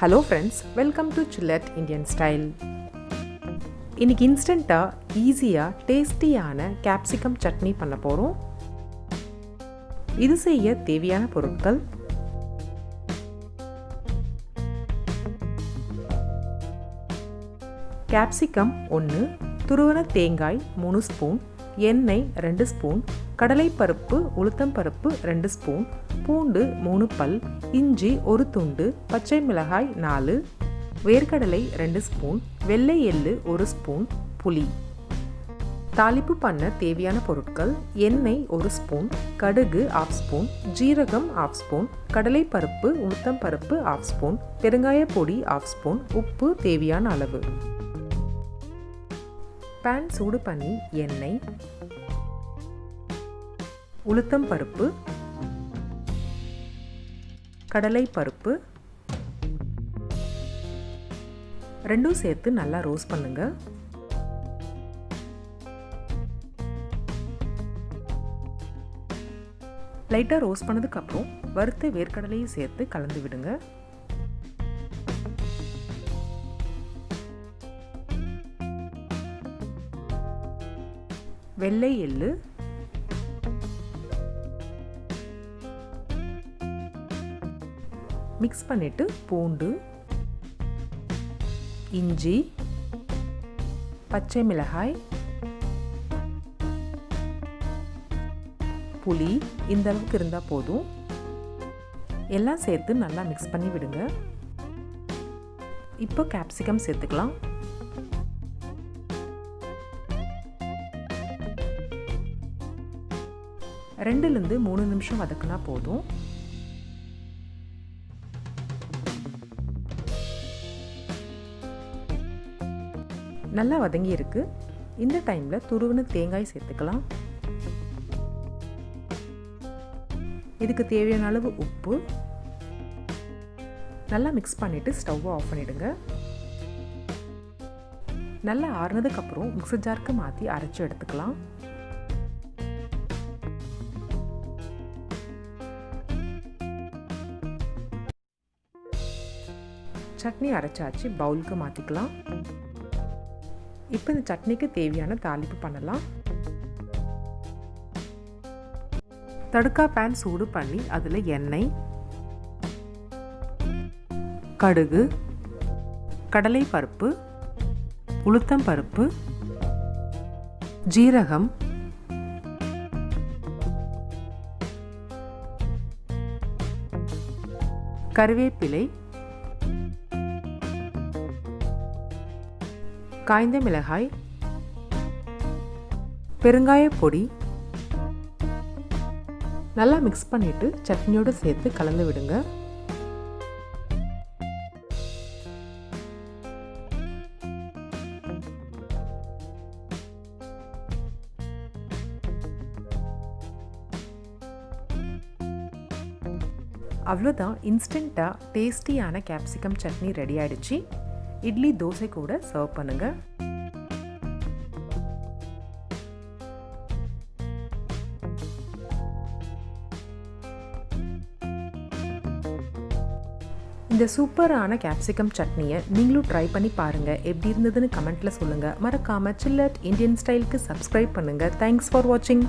Hello friends, welcome to ChillatIndianstyle. இன்னைக்கு இன்ஸ்டன்ட்டா ஈஸியா டேஸ்டியான கேப்சிகம் சட்னி பண்ண போறோம். இது செய்ய தேவையான பொருட்கள்: கேப்சிகம் 1, துருவன தேங்காய் 3 ஸ்பூன், எண்ணெய் 2 ஸ்பூன், கடலைப்பருப்பு உளுத்தம்பருப்பு 2 ஸ்பூன், பூண்டு 3 பல், இஞ்சி 1 துண்டு, பச்சை மிளகாய் 4, வேர்க்கடலை 2 ஸ்பூன், வெள்ளை எள்ளு 1 ஸ்பூன், புளி. தாளிப்பு பண்ண தேவையான பொருட்கள்: எண்ணெய் 1 ஸ்பூன், கடுகு 1/2 ஸ்பூன், ஜீரகம் 1/2 ஸ்பூன், கடலைப்பருப்பு உளுத்தம்பருப்பு 1/2 ஸ்பூன், பெருங்காய பொடி 1/2 ஸ்பூன், உப்பு தேவையான அளவு. பேன் சூடு பண்ணி எண்ணெய், உளுத்தம்பருப்பு, கடலைப்பருப்பு ரெண்டும் சேர்த்து நல்லா ரோஸ்ட் பண்ணுங்க. லைட்டாக ரோஸ்ட் பண்ணதுக்கு அப்புறம் வறுத்த வேர்க்கடலையும் சேர்த்து கலந்து விடுங்க. வெள்ளை எள்ளு, மிக்ஸ் பண்ணிட்டு பூண்டு, இஞ்சி, பச்சை மிளகாய், புளி இந்த அளவுக்கு இருந்தால் போதும். எல்லாம் சேர்த்து நல்லா மிக்ஸ் பண்ணி விடுங்க. இப்போ கேப்சிகம் சேர்த்துக்கலாம். 2-3 நிமிஷம் வதக்குனா போதும். நல்லா வதங்கி இருக்கு. இந்த டைம்ல துருவன தேங்காய் சேர்த்துக்கலாம். இதுக்கு தேவையான அளவு உப்பு. நல்லா மிக்ஸ் பண்ணிட்டு ஸ்டவ்வை ஆஃப் பண்ணிடுங்க. நல்லா ஆறுனதுக்கு அப்புறம் மிக்ஸர் ஜாருக்கு மாற்றி அரைச்சி எடுத்துக்கலாம். சட்னி அரைச்சாச்சு, பவுலுக்கு மாற்றிக்கலாம். இப்போ இந்த சட்னிக்கு தேவையான தாளிப்பு பண்ணலாம். தடுக்கா பேன் சூடு பண்ணி அதில் எண்ணெய், கடுகு, கடலைப்பருப்பு, உளுத்தம்பருப்பு, ஜீரகம், கறிவேப்பிலை, காய்ந்த மிளகாய், பெருங்காய பொடி நல்லா மிக்ஸ் பண்ணிட்டு சட்னியோடு சேர்த்து கலந்து விடுங்க. அவ்வளோதான், இன்ஸ்டண்ட்டாக டேஸ்டியான கேப்சிகம் சட்னி ரெடி ஆயிடுச்சு. இட்லி தோசை கூட சர்வ் பண்ணுங்க. இந்த சூப்பரான கேப்சிகம் சட்னியை நீங்களும் ட்ரை பண்ணி பாருங்க. எப்படி இருந்ததுன்னு கமெண்ட்ல சொல்லுங்க. மறக்காம சில்லட் இந்தியன் ஸ்டைலுக்கு சப்ஸ்கிரைப் பண்ணுங்க. தேங்க்ஸ் ஃபார் வாட்சிங்.